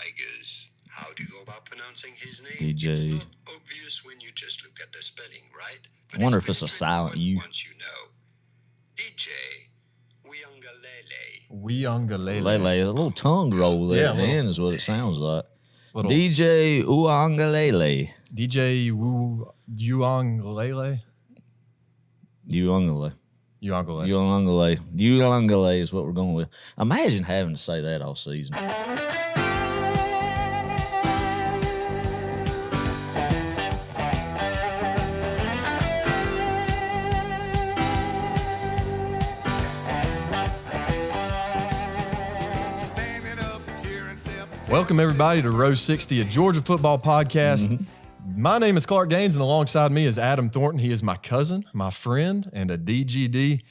Tigers. How do you go about pronouncing his name? DJ. It's not obvious when you just look at the spelling, right? I wonder if it's a silent U. Once you know. DJ Uyangalele. Uyangalele. Lele, a little tongue roll there at the end is what it sounds like. DJ Uyangalele. DJ Uyangalele. Uyangalele. Uyangalele is what we're going with. Imagine having to say that all season. Welcome, everybody, to Row 60, a Georgia football podcast. Mm-hmm. My name is Clark Gaines, and alongside me is Adam Thornton. He is my cousin, my friend, and a DGD.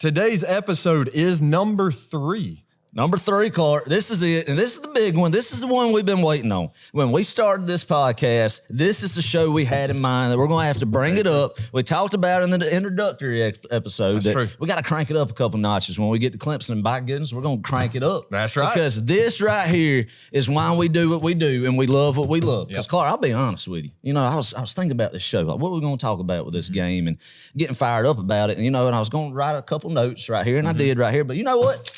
Today's episode is number 3. Number 3, Clark. This is it, and this is the big one. This is the one we've been waiting on. When we started this podcast, this is the show we had in mind that we're going to have to bring it up. We talked about it in the introductory episode. That's true. We got to crank it up a couple notches. When we get to Clemson, and by goodness, we're going to crank it up. That's right. Because this right here is why we do what we do, and we love what we love. Because, Clark, I'll be honest with you. You know, I was thinking about this show. Like, what are we going to talk about with this game? And getting fired up about it. And, and I was going to write a couple notes right here, and I did right here. But you know what?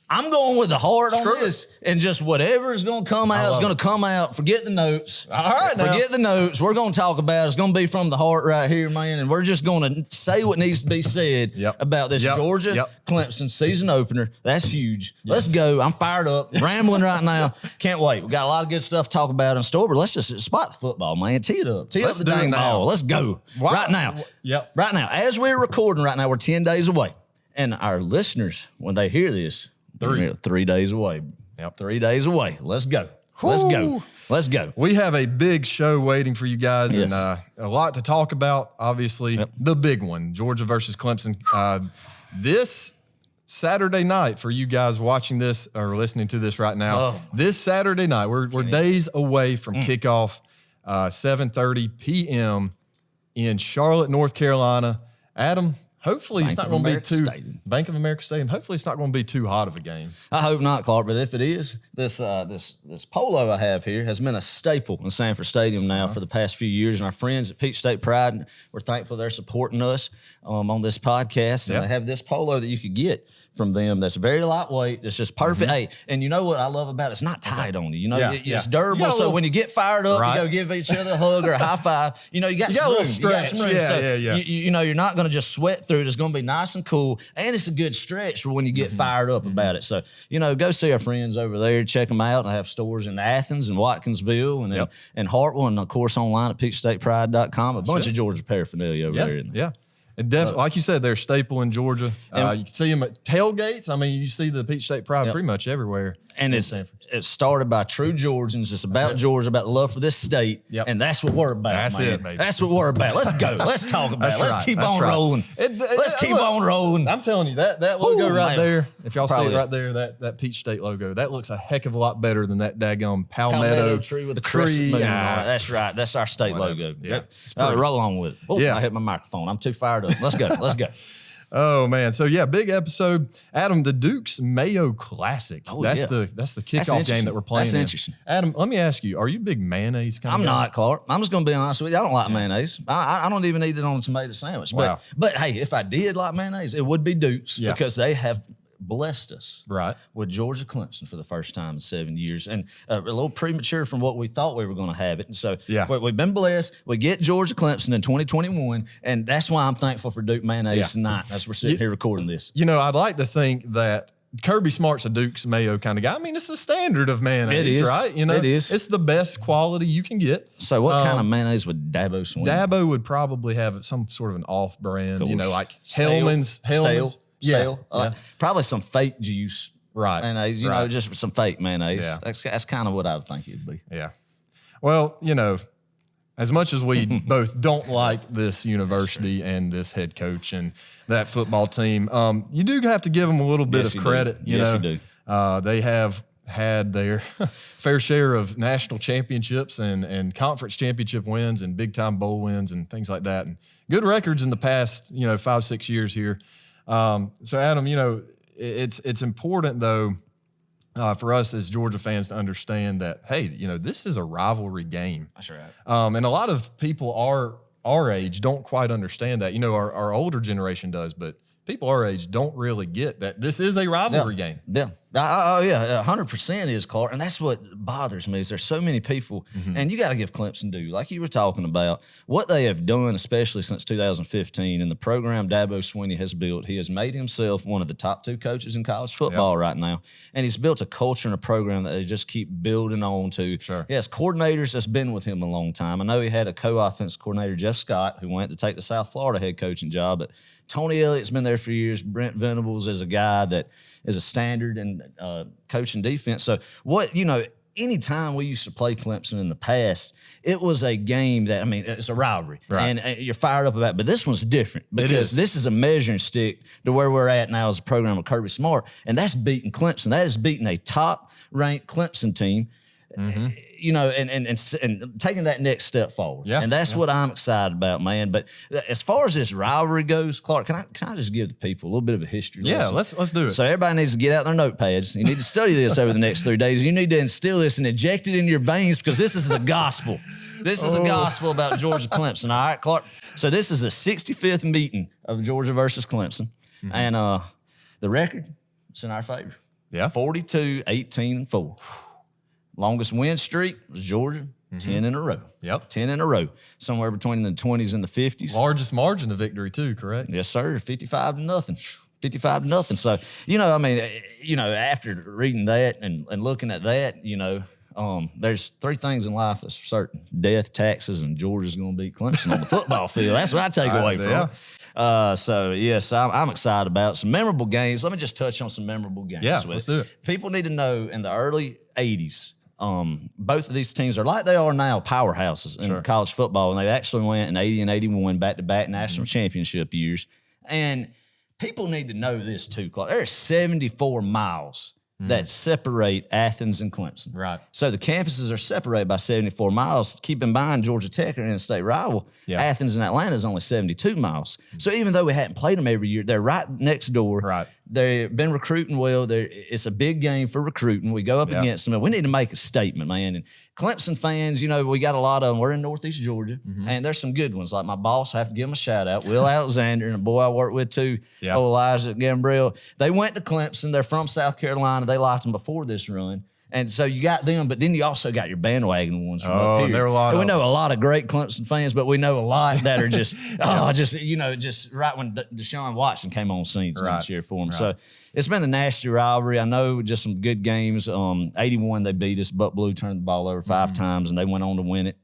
I'm going with the heart on this, and just whatever is going to come out is going to come out. Forget the notes. All right, Forget the notes. We're going to talk about it. It's going to be from the heart right here, man, and we're just going to say what needs to be said about this Georgia Clemson season opener. That's huge. Let's go. I'm fired up, rambling right now. Can't wait. We got a lot of good stuff to talk about in store, but let's just spot the football, man. Tee it up. Tee up the dang ball. Let's go. Right now. Right now. As we're recording right now, we're 10 days away, and our listeners, when they hear this, 3 days away. 3 days away. Let's go. Let's go. Let's go. We have a big show waiting for you guys, and a lot to talk about. Obviously, the big one, Georgia versus Clemson. This Saturday night, for you guys watching this or listening to this right now, this Saturday night, we're days away from kickoff, 7:30 p.m. in Charlotte, North Carolina. Adam, hopefully it's not going to be too Bank of America Stadium. Hopefully it's not going to be too hot of a game. I hope not, Clark. But if it is, this polo I have here has been a staple in Sanford Stadium now for the past few years. And our friends at Peach State Pride, we're thankful they're supporting us on this podcast. And they have this polo that you could get from them that's very lightweight. It's just perfect. Hey, and you know what I love about it? It's not tight on you. You know, it's durable. So when you get fired up, you go give each other a hug or a high five. You know, you got some room. You got some room. You know, you're not going to just sweat through it. It's going to be nice and cool. And it's a good stretch for when you get fired up about it. So, go see our friends over there. Check them out. I have stores in Athens and Watkinsville and Hartwell, and, of course, online at peachstatepride.com. A bunch of Georgia paraphernalia over there. Yeah. And definitely, like you said, they're a staple in Georgia. You can see them at tailgates. I mean, you see the Peach State Pride pretty much everywhere. And it started by true Georgians. It's about Georgia, about the love for this state. And that's what we're about, That's man. it, baby. That's what we're about. Let's go. Let's talk about it. Let's keep on rolling. Let's keep on rolling. I'm telling you, that logo there, if y'all see it right there, that Peach State logo, that looks a heck of a lot better than that daggone palmetto tree with a crescent moon on it. That's right. That's our state logo. Roll on with it. Oh, I hit my microphone. I'm too fired up. Let's go. Let's go. Oh man, so big episode. Adam, the Duke's Mayo Classic. That's the kickoff game that we're playing. That's interesting. Adam, let me ask you: are you a big mayonnaise kind of guy? I'm not, Clark. I'm just going to be honest with you. I don't like mayonnaise. I don't even eat it on a tomato sandwich. Wow. But hey, if I did like mayonnaise, it would be Duke's because they have blessed us with Georgia Clemson for the first time in 7 years, and a little premature from what we thought we were going to have it. And so we've been blessed. We get Georgia Clemson in 2021, and that's why I'm thankful for Duke mayonnaise tonight as we're sitting here recording this. I'd like to think that Kirby Smart's a Duke's Mayo kind of guy. I mean, it's the standard of mayonnaise, it is. right? It is. It's the best quality you can get. So what kind of mayonnaise would Dabo swing? Dabo would probably have some sort of an off-brand, like Stale. Hellman's. Stale. Probably some fake juice. Right. Mayonnaise, just some fake mayonnaise. Yeah. That's kind of what I would think it'd be. Yeah. Well, as much as we both don't like this university and this head coach and that football team, you do have to give them a little bit of credit. You do. They have had their fair share of national championships and conference championship wins and big-time bowl wins and things like that, and good records in the past, 5-6 years here. So, Adam, it's important, though, for us as Georgia fans to understand that, hey, this is a rivalry game. That's right. And a lot of people our age don't quite understand that. Our older generation does, but people our age don't really get that this is a rivalry game. Yeah. Oh, yeah. 100% is, Clark. And that's what bothers me is there's so many people, and you got to give Clemson due, like you were talking about, what they have done, especially since 2015, and the program Dabo Swinney has built. He has made himself one of the top 2 coaches in college football right now, and he's built a culture and a program that they just keep building on to. Sure. Yes, coordinators that's been with him a long time. I know he had a co-offense coordinator, Jeff Scott, who went to take the South Florida head coaching job, but Tony Elliott's been there for years. Brent Venables is a guy that is a standard in coaching defense. So anytime we used to play Clemson in the past, it was a game that, it's a rivalry. Right. And you're fired up about it. But this one's different because this is a measuring stick to where we're at now as a program with Kirby Smart. And that's beating Clemson. That is beating a top-ranked Clemson team. And taking that next step forward. Yeah, and that's what I'm excited about, man. But as far as this rivalry goes, Clark, can I just give the people a little bit of a history lesson? Let's do it. So everybody needs to get out their notepads. You need to study this over the next 3 days. You need to instill this and inject it in your veins because this is a gospel. This is a gospel about Georgia Clemson. All right, Clark? So this is the 65th meeting of Georgia versus Clemson. And the record is in our favor. Yeah. 42-18-4. Longest win streak was Georgia, 10 in a row. Yep. 10 in a row. Somewhere between the 20s and the 50s. Largest margin of victory too, correct? Yes, sir. 55-0. 55-0. So, after reading that and looking at that, there's 3 things in life that's for certain. Death, taxes, and Georgia's going to beat Clemson on the football field. That's what I take away from it. So, yes, I'm excited about some memorable games. Let me just touch on some memorable games. Yeah, let's do it. People need to know in the early 80s, both of these teams are like they are now, powerhouses in college football, and they actually went in 80 and 81 back-to-back national championship years. And people need to know this too, Clark. There are 74 miles that separate Athens and Clemson. Right. So the campuses are separated by 74 miles. Keep in mind, Georgia Tech are an in-state rival. Yeah. Athens and Atlanta is only 72 miles. So even though we hadn't played them every year, they're right next door. Right. They've been recruiting well. It's a big game for recruiting. We go up against them, and we need to make a statement, man. And Clemson fans, we got a lot of them. We're in Northeast Georgia, and there's some good ones. Like my boss, I have to give him a shout-out, Will Alexander, and a boy I work with too, Elijah Gambrill. They went to Clemson. They're from South Carolina. They liked them before this run. And so you got them, but then you also got your bandwagon ones from up here. There are a lot. And we know a lot of great Clemson fans, but we know a lot that are just, just right when Deshaun Watson came on scene to cheer for him. Right. So it's been a nasty rivalry. I know just some good games. 81, they beat us. Buck Blue turned the ball over 5 times, and they went on to win it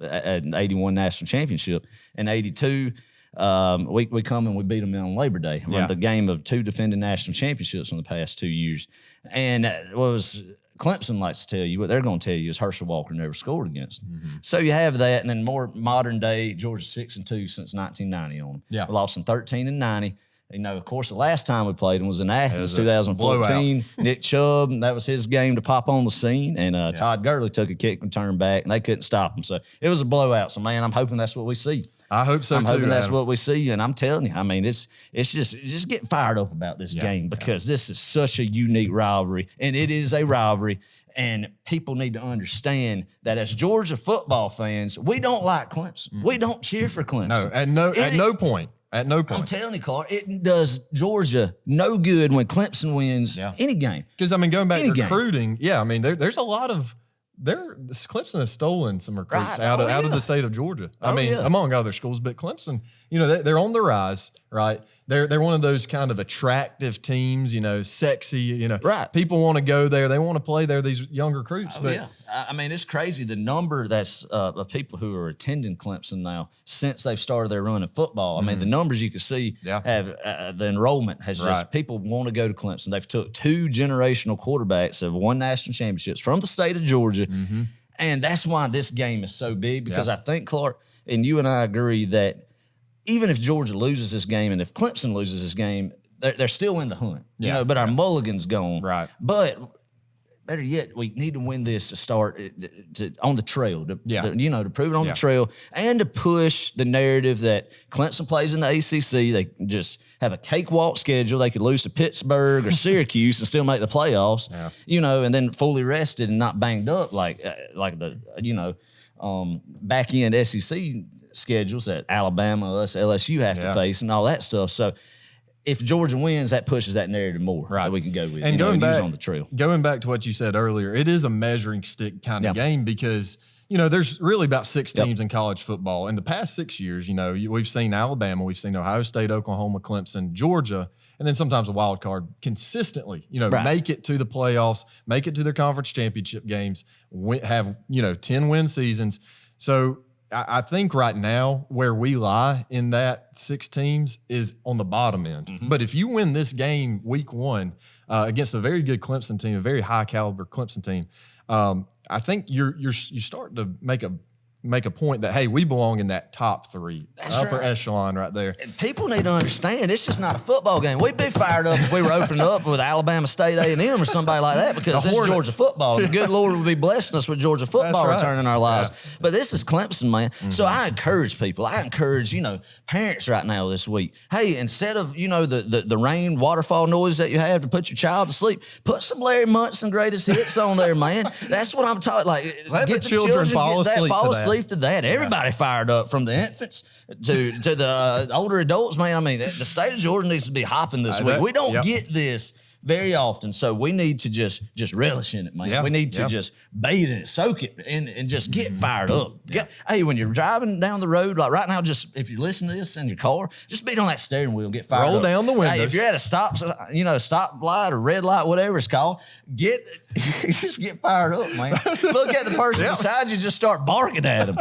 at an 81 national championship. In 82, we come and we beat them on Labor Day. Yeah. The game of 2 defending national championships in the past 2 years. And what was Clemson likes to tell you, what they're going to tell you is Herschel Walker never scored against them. So you have that, and then more modern day, Georgia 6-2 since 1990 on them. Yeah. We lost in 13 and 90. Of course, the last time we played them was in Athens, 2014. Nick Chubb, that was his game to pop on the scene, and Todd Gurley took a kick and turned back, and they couldn't stop him. So it was a blowout. So, man, I'm hoping that's what we see. I hope so, I'm too. hoping that's what we see, and I'm telling you, it's just get fired up about this game because this is such a unique rivalry, and it is a rivalry, and people need to understand that as Georgia football fans, we don't like Clemson. We don't cheer for Clemson. No, at no point. At no point. I'm telling you, Clark, it does Georgia no good when Clemson wins any game. Because, going back to recruiting, there's a lot of Clemson has stolen some recruits out of the state of Georgia. Among other schools, but Clemson, they're on the rise, right? They're one of those kind of attractive teams, sexy, people want to go there. They want to play there, these young recruits. It's crazy the number that's of people who are attending Clemson now since they've started their run in football. The numbers you can see have the enrollment has just people want to go to Clemson. They've took 2 generational quarterbacks have won national championships from the state of Georgia. And that's why this game is so big because I think, Clark, and you and I agree that even if Georgia loses this game and if Clemson loses this game, they're still in the hunt, but our mulligan's gone. Right. But better yet, we need to win this to start on the trail, to prove it on the Yeah. trail, and to push the narrative that Clemson plays in the ACC. They just have a cakewalk schedule. They could lose to Pittsburgh or Syracuse and still make the playoffs, and then fully rested and not banged up like the, back end SEC schedules that Alabama, us, LSU have to face and all that stuff. So if Georgia wins, that pushes that narrative more that we can go with and going back on the trail. Going back to what you said earlier, it is a measuring stick kind of game because there's really about 6 teams in college football. In the past 6 years, we've seen Alabama, we've seen Ohio State, Oklahoma, Clemson, Georgia, and then sometimes a wild card consistently, make it to the playoffs, make it to their conference championship games, have 10-win seasons. So I think right now where we lie in that 6 teams is on the bottom end. Mm-hmm. But if you win this game week 1 against a very good Clemson team, a very high caliber Clemson team, I think you start to make a point that, hey, we belong in that top 3, upper echelon right there. And people need to understand it's just not a football game. We'd be fired up if we were opening up with Alabama State A&M or somebody like that because this is Georgia football. The good Lord would be blessing us with Georgia football returning in our lives. Yeah. But this is Clemson, man. Mm-hmm. So I encourage people. I encourage, parents right now this week. Hey, instead of, the rain, waterfall noise that you have to put your child to sleep, put some Larry Munson greatest hits on there, man. That's what I'm talking. Like, let the children fall asleep to that. To that. Everybody fired up from the infants to the older adults, man. I mean, the state of Georgia needs to be hopping this week. We don't get this very often, so we need to just relish in it, man. We need to just bathe in it, soak it, and just get fired up. Hey, when you're driving down the road, like right now, just if you listen to this in your car, just beat on that steering wheel, get fired up. Roll down the windows. Hey, if you're at a stop light or red light, whatever it's called, just get fired up, man. Look at the person beside you, just start barking at them.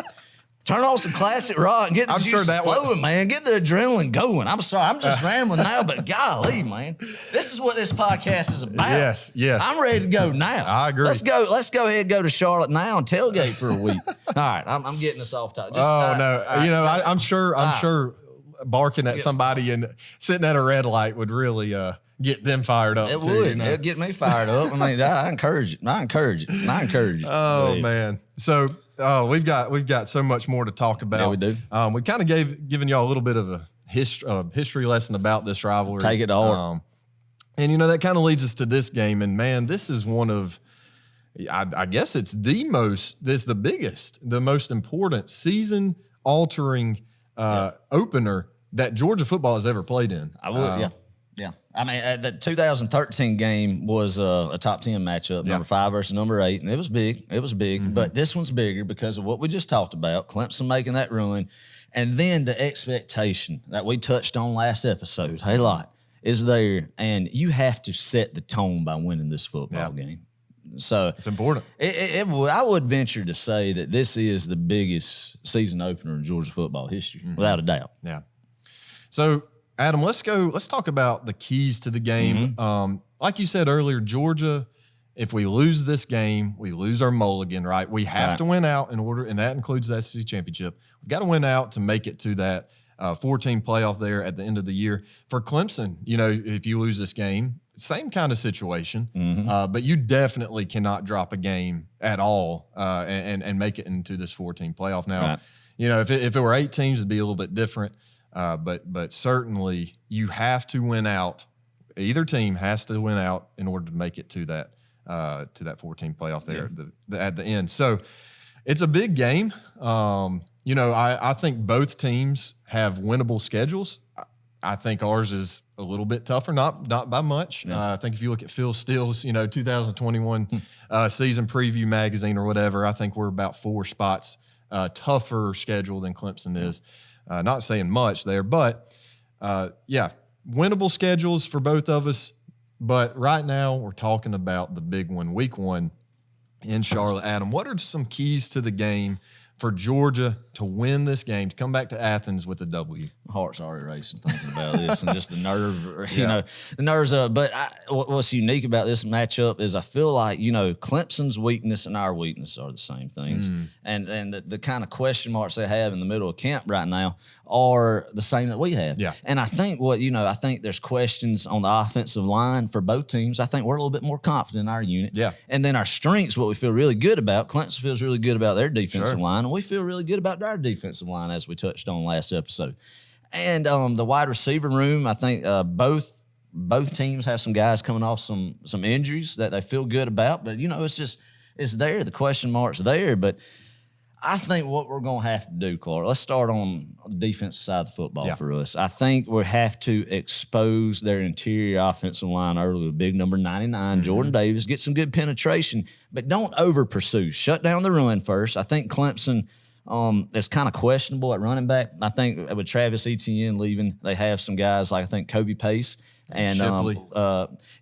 Turn on some classic rock and get the juices flowing, man. Get the adrenaline going. I'm sorry, I'm just rambling now, but golly, man. This is what this podcast is about. Yes. I'm ready to go now. I agree. Let's go ahead and go to Charlotte now and tailgate for a week. All right, I'm getting us off topic. I'm sure barking at somebody and sitting at a red light would really get them fired up. It would. It'd get me fired up. I mean, I encourage it. Oh, man. So we've got so much more to talk about. Yeah, we do. We kind of given y'all a little bit of a history lesson about this rivalry. Take it to heart. And that kind of leads us to this game. And man, this is one of, I guess it's the biggest, the most important season-altering opener that Georgia football has ever played in. I would, yeah. I mean, the 2013 game was a top 10 matchup, number 5 versus number 8, and it was big. Mm-hmm. But this one's bigger because of what we just talked about, Clemson making that run, and then the expectation that we touched on last episode, is there, and you have to set the tone by winning this football game. So it's important. I would venture to say that this is the biggest season opener in Georgia football history, without a doubt. Yeah. So, Adam, let's talk about the keys to the game. Mm-hmm. Like you said earlier, Georgia, if we lose this game, we lose our mulligan, right? We have to win out in order, and that includes the SEC championship. We've got to win out to make it to that 14 playoff there at the end of the year. For Clemson, if you lose this game, same kind of situation, but you definitely cannot drop a game at all and make it into this 14 playoff. Now, if it were 8 teams, it'd be a little bit different. But certainly you have to win out. Either team has to win out in order to make it to that 14 playoff there at the end. So it's a big game. I think both teams have winnable schedules. I think ours is a little bit tougher, not by much. I think if you look at Phil Steele's, 2021 season preview magazine or whatever, I think we're about 4 spots tougher schedule than Clemson is. Not saying much there, but winnable schedules for both of us. But right now we're talking about the big one, week 1 in Charlotte. Adam, what are some keys to the game for Georgia to win this game, to come back to Athens with a W? My heart's already racing thinking about this and just the nerve, the nerves of it. But what's unique about this matchup is I feel like, Clemson's weakness and our weakness are the same things. And the kind of question marks they have in the middle of camp right now are the same that we have. Yeah. And I think I think there's questions on the offensive line for both teams. I think we're a little bit more confident in our unit. Yeah. And then our strengths, what we feel really good about, Clemson feels really good about their defensive line, and we feel really good about our defensive line, as we touched on last episode. And the wide receiver room, I think both teams have some guys coming off some injuries that they feel good about. But, it's there. The question mark's there. But I think what we're going to have to do, Clark, let's start on the defensive side of the football for us. I think we have to expose their interior offensive line early with big number 99, Jordan Davis, get some good penetration, but don't over-pursue. Shut down the run first. I think Clemson is kind of questionable at running back. I think with Travis Etienne leaving, they have some guys like I think Kobe Pace. And Shipley.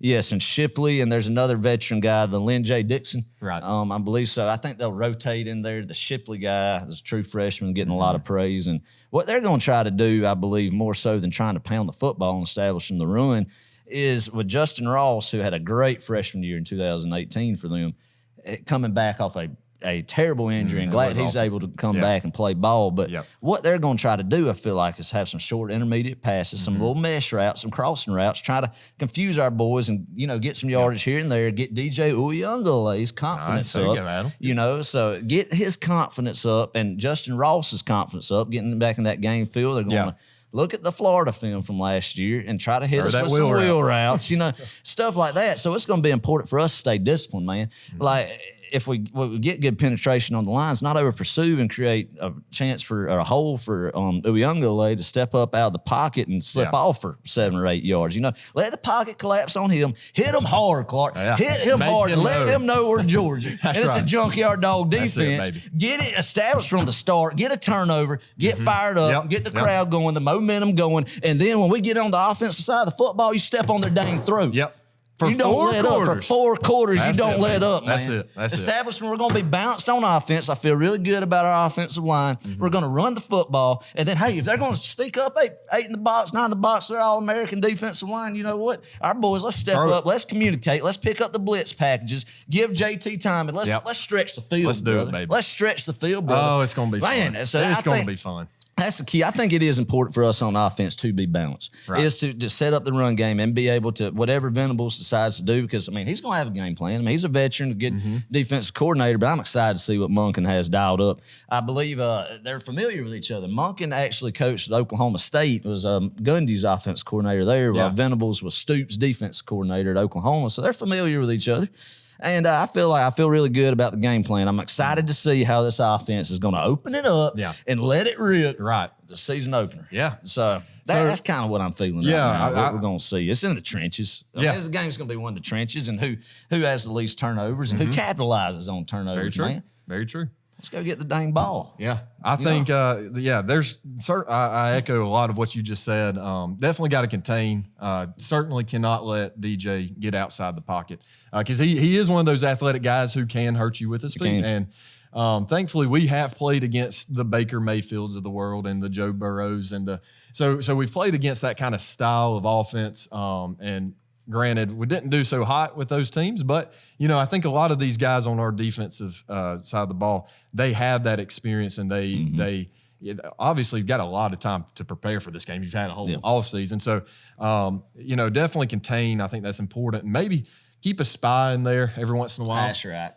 and Shipley, and there's another veteran guy, the Lynn J. Dixon. Right. I believe so. I think they'll rotate in there. The Shipley guy is a true freshman, getting a lot of praise. And what they're going to try to do, I believe, more so than trying to pound the football and establishing the run, is with Justin Ross, who had a great freshman year in 2018 for them, coming back off a terrible injury, and glad he's able to come back and play ball. But what they're going to try to do, I feel like, is have some short intermediate passes, some little mesh routes, some crossing routes, try to confuse our boys and, get some yardage here and there, get DJ Uyungale's confidence up. So get his confidence up and Justin Ross's confidence up, getting back in that game field. They're going to look at the Florida film from last year and try to hit us with some wheel routes, stuff like that. So it's going to be important for us to stay disciplined, man. Like, if we get good penetration on the lines, not over pursue and create a chance for a hole for Uyungale to step up out of the pocket and slip off for 7 or 8 yards. Let the pocket collapse on him. Hit him hard, Clark. Hit him hard. Let him know we're Georgia. And it's a junkyard dog defense. Get it established from the start. Get a turnover. Get fired up. Get the crowd going. The momentum going. And then when we get on the offensive side of the football, you step on their dang throat. You don't let up for 4 quarters. You don't let up, man. That's Establishment, we're going to be balanced on offense. I feel really good about our offensive line. We're going to run the football. And then, hey, if they're going to sneak up 8 in the box, 9 in the box, they're All-American defensive line. You know what? Our boys, let's step up. Let's communicate. Let's pick up the blitz packages. Give JT time. And let's stretch the field, Let's do it, baby. Let's stretch the field, brother. Oh, it's going to be fun. It's going to be fun. That's the key. I think it is important for us on offense to be balanced. Right. Is to set up the run game and be able to, whatever Venables decides to do, because, he's going to have a game plan. He's a veteran, a good defensive coordinator, but I'm excited to see what Monken has dialed up. I believe they're familiar with each other. Monken actually coached at Oklahoma State, was Gundy's offense coordinator there, while Venables was Stoops' defense coordinator at Oklahoma. So they're familiar with each other. And I feel really good about the game plan. I'm excited to see how this offense is going to open it up and let it rip. Right. The season opener. Yeah. So that's kind of what I'm feeling. Yeah. What we're going to see. It's in the trenches. This game's going to be one of the trenches, and who has the least turnovers and who capitalizes on turnovers. Very true. Man. Very true. Let's go get the dang ball. Yeah. I think, there's I echo a lot of what you just said. Definitely got to contain. Certainly cannot let DJ get outside the pocket because he is one of those athletic guys who can hurt you with his feet. And thankfully, we have played against the Baker Mayfields of the world and the Joe Burrows so we've played against that kind of style of offense. And granted, we didn't do so hot with those teams, but I think a lot of these guys on our defensive side of the ball, they have that experience, and they obviously you've got a lot of time to prepare for this game. You've had a whole off season, so definitely contain. I think that's important, and maybe keep a spy in there every once in a while. That's right.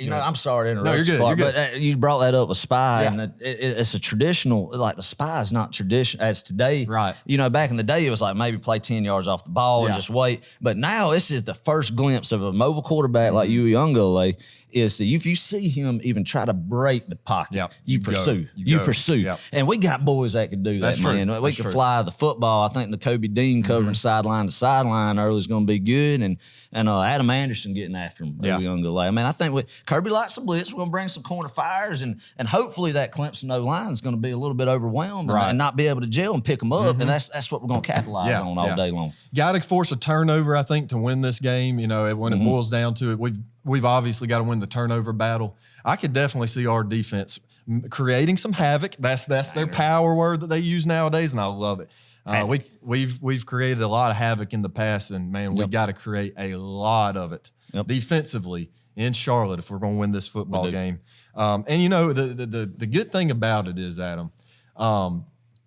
I'm sorry to interrupt. No, you're good. Clark, You're but you brought that up with spy, and it's a traditional. Like the spy is not traditional as today. Right. Back in the day, it was like maybe play 10 yards off the ball and just wait. But now this is the first glimpse of a mobile quarterback like Uyungale. Is that if you see him even try to break the pocket, you pursue. You pursue. Yep. And we got boys that can do that, man. We can fly the football. I think the Kobe Dean covering sideline to sideline early is going to be good. And Adam Anderson getting after him. Uyungale. I think Kirby likes the blitz. We're going to bring some corner fires. And hopefully that Clemson O-line is going to be a little bit overwhelmed and not be able to gel and pick them up. And that's what we're going to capitalize on all day long. Got to force a turnover, I think, to win this game. When it boils down to it, we've obviously got to win the turnover battle. I could definitely see our defense creating some havoc. That's their power word that they use nowadays, and I love it. We've created a lot of havoc in the past, and man, we got to create a lot of it defensively in Charlotte if we're going to win this football game. And the good thing about it is, Adam,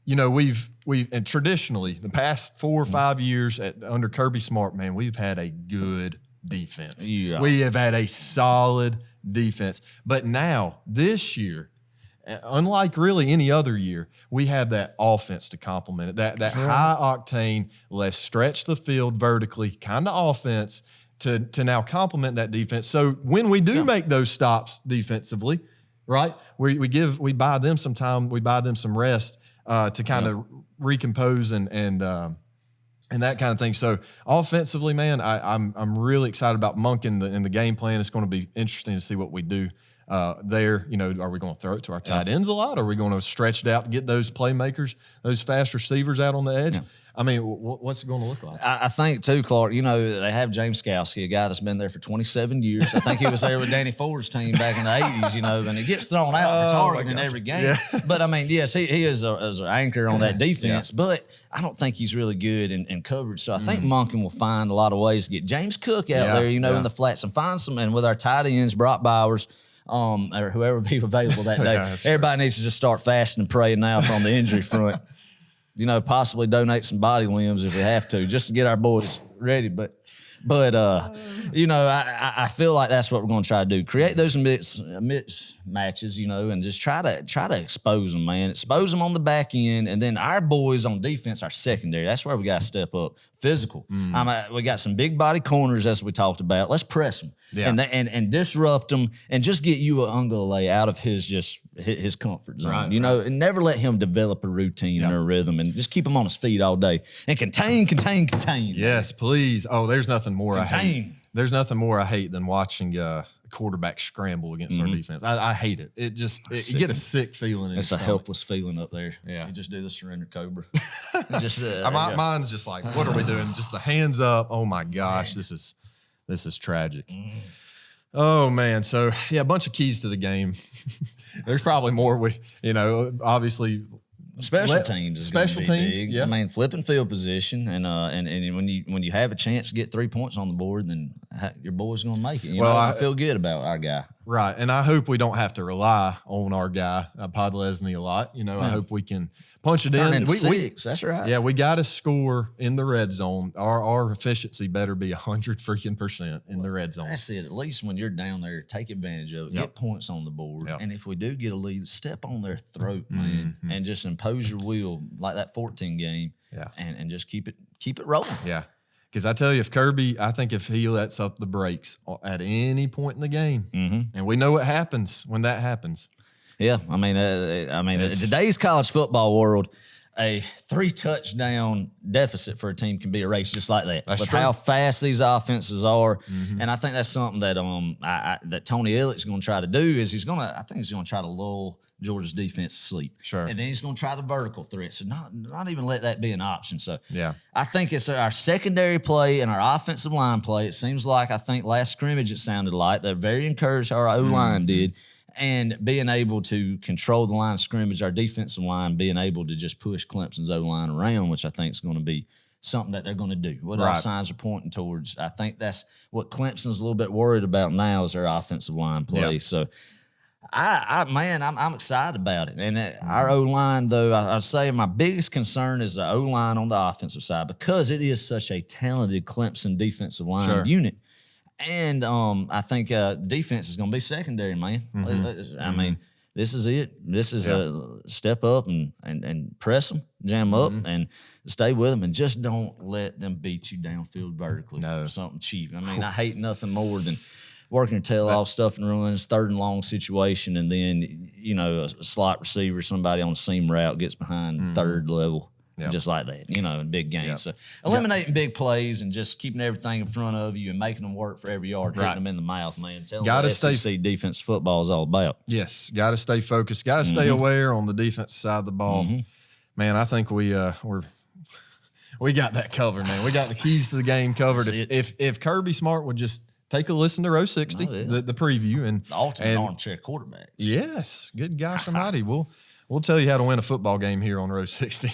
and traditionally the past 4 or 5 years under Kirby Smart, man, we've had a good defense. Yeah. We have had a solid defense. But now, this year, unlike really any other year, we have that offense to complement it. That high octane, let's stretch the field vertically kind of offense to now complement that defense. So when we do make those stops defensively, right, we buy them some time, we buy them some rest to kind of recompose and that kind of thing. So offensively, man, I'm really excited about Monk in the game plan. It's going to be interesting to see what we do there. Are we going to throw it to our tight ends a lot? Are we going to stretch it out to get those playmakers, those fast receivers out on the edge? Yeah. I mean, what's it going to look like? I think, too, Clark, they have James Skowski, a guy that's been there for 27 years. I think he was there with Danny Ford's team back in the 80s, and he gets thrown out for targeting in every game. Yeah. But, I mean, yes, he is an anchor on that defense, but I don't think he's really good in coverage. So I think Monken will find a lot of ways to get James Cook out there, in the flats and find some. And with our tight ends, Brock Bowers, or whoever be available that day, everybody needs to just start fasting and praying now from the injury front. Possibly donate some body limbs if we have to, just to get our boys ready. But I feel like that's what we're going to try to do: create those matches, and just try to expose them, man. Expose them on the back end, and then our boys on defense, our secondary. That's where we got to step up. Physical. We got some big body corners, as we talked about. Let's press them and disrupt them, and just get you Ungole out of his comfort zone. Right, and never let him develop a routine or a rhythm, and just keep him on his feet all day and contain. Yes, please. Oh, there's nothing more I hate. There's nothing more I hate than watching a quarterback scramble against our defense. I hate it. It get a sick feeling. It's a helpless feeling up there. Yeah, you just do the surrender cobra. Mine's just like, what are we doing? Just the hands up. Oh my gosh, this is tragic. Oh man, so a bunch of keys to the game. There's probably more. Obviously. Special teams is special teams. Big. Yeah. I mean, flipping field position, and when you have a chance to get 3 points on the board, then your boy's going to make it. I feel good about our guy. Right, and I hope we don't have to rely on our guy Podlesny a lot. I hope we can punch it in. Six. That's right. Yeah, we got to score in the red zone. Our efficiency better be 100% in the red zone. That's it. At least when you're down there, take advantage of it. Get points on the board, and if we do get a lead, step on their throat, man, and just impose your will like that 14 game. Yeah, and just keep it rolling. Yeah. Because I tell you, I think if he lets up the brakes at any point in the game, and we know what happens when that happens. Yeah, I mean, in today's college football world, a 3-touchdown deficit for a team can be erased just like that. That's true. How fast these offenses are, and I think that's something that that Tony Elliott's going to try to do. Is he's going to try to lull Georgia's defense to sleep. Sure. And then he's going to try the vertical threat. So not even let that be an option. So I think it's our secondary play and our offensive line play. It seems like, I think last scrimmage it sounded like they're very encouraged how our O-line did, and being able to control the line of scrimmage, our defensive line being able to just push Clemson's O-line around, which I think is going to be something that they're going to do. What all signs are pointing towards. I think that's what Clemson's a little bit worried about now, is their offensive line play. So I'm excited about it. And our O-line, though, I'd say my biggest concern is the O-line on the offensive side, because it is such a talented Clemson defensive line unit. And I think defense is going to be secondary, man. I mean, this is it. This is a step up and press them, jam up, and stay with them, and just don't let them beat you downfield vertically for something cheap. I mean, I hate nothing more than working your tail off, stuff and runs, 3rd and long situation, and then, a slot receiver, somebody on a seam route gets behind 3rd level, just like that, in big games. So eliminating big plays and just keeping everything in front of you and making them work for every yard, hitting them in the mouth, man. Tell them what SEC defense football is all about. Yes, got to stay focused, got to stay aware on the defensive side of the ball. Man, I think we got that covered, man. We got the keys to the game covered. If Kirby Smart would just take a listen to Row 60, the preview, and the ultimate armchair quarterback. Yes, good gosh almighty. We'll tell you how to win a football game here on Row 60.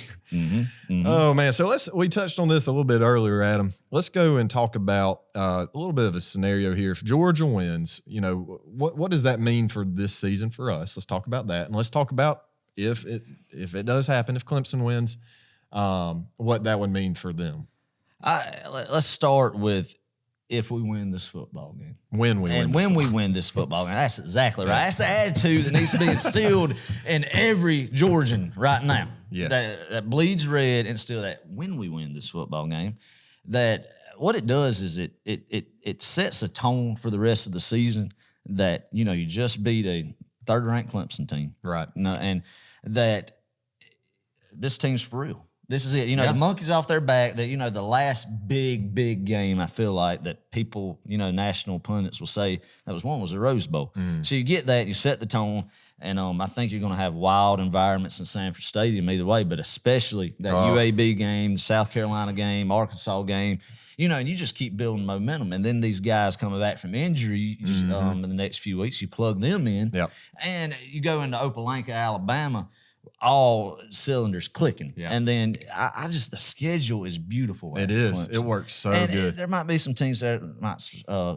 Oh man, so we touched on this a little bit earlier, Adam. Let's go and talk about a little bit of a scenario here. If Georgia wins, what does that mean for this season for us? Let's talk about that, and let's talk about if it does happen, if Clemson wins, what that would mean for them. Let's start with if we win this football game. When we win this football game. That's exactly right. That's the attitude that needs to be instilled in every Georgian right now. Yes. That bleeds red, and still that when we win this football game, that what it does is it sets a tone for the rest of the season that, you just beat a third-ranked Clemson team. Right. And that this team's for real. This is it. The monkey's off their back. That the last big game, I feel like, that people, national pundits will say that was the Rose Bowl. So you get that, you set the tone, and I think you're going to have wild environments in Sanford Stadium either way, but especially that UAB game, the South Carolina game, Arkansas game, and you just keep building momentum. And then these guys coming back from injury, in the next few weeks, you plug them in, and you go into Opelika, Alabama, all cylinders clicking. And then I just, the schedule is beautiful. It is. Clemson. It works so good. There might be some teams that might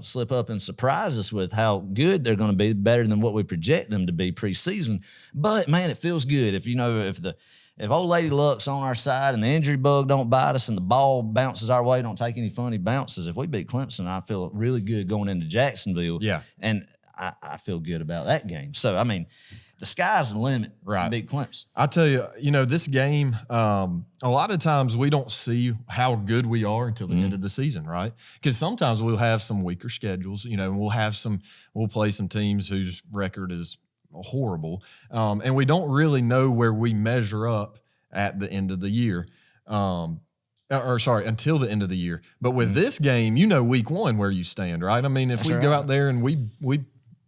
slip up and surprise us with how good they're going to be, better than what we project them to be preseason. But man, it feels good if old Lady Luck's on our side and the injury bug don't bite us and the ball bounces our way, don't take any funny bounces. If we beat Clemson, I feel really good going into Jacksonville. Yeah. And I feel good about that game. So, I mean, the sky's the limit. Right. Beat Clemson. I tell you, this game, a lot of times we don't see how good we are until the end of the season, right? Because sometimes we'll have some weaker schedules, and we'll play some teams whose record is horrible. And we don't really know where we measure up at the end of the year. Until the end of the year. But with this game, week one where you stand, right? I mean, if we go out there and we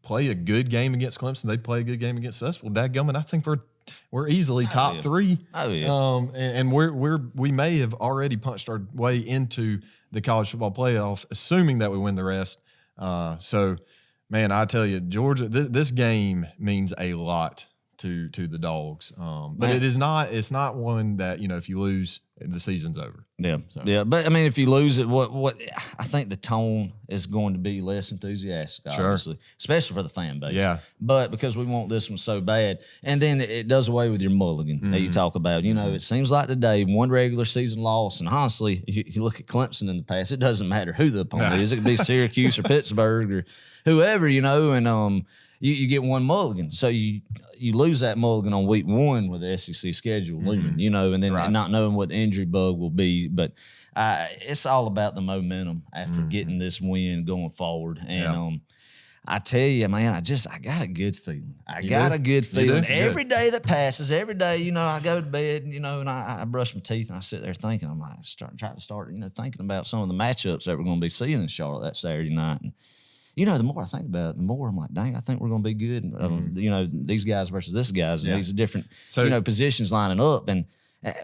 play a good game against Clemson, they play a good game against us. Well, dadgummit, I think we're easily top three. Oh yeah. And we may have already punched our way into the college football playoff, assuming that we win the rest. So, man, I tell you, Georgia, this game means a lot to the Dogs. But it's not one that, if you lose, the season's over. Yeah. So. Yeah. But I mean, if you lose it, what I think the tone is going to be less enthusiastic, obviously, especially for the fan base. Yeah. But because we want this one so bad. And then it does away with your mulligan that you talk about. It seems like today, one regular season loss, and honestly, you look at Clemson in the past, it doesn't matter who the opponent is. It could be Syracuse or Pittsburgh or whoever, and you get one mulligan. So you lose that mulligan on week one with the SEC schedule looming, and then not knowing what the injury bug will be. But it's all about the momentum after getting this win going forward. And I tell you, man, I got a good feeling. I got a good feeling. Every day that passes, every day, I go to bed, and I brush my teeth and I sit there thinking, I'm like, try to start, thinking about some of the matchups that we're going to be seeing in Charlotte that Saturday night. And, the more I think about it, the more I'm like, dang, I think we're going to be good. These guys versus this guys, and these different, positions lining up. And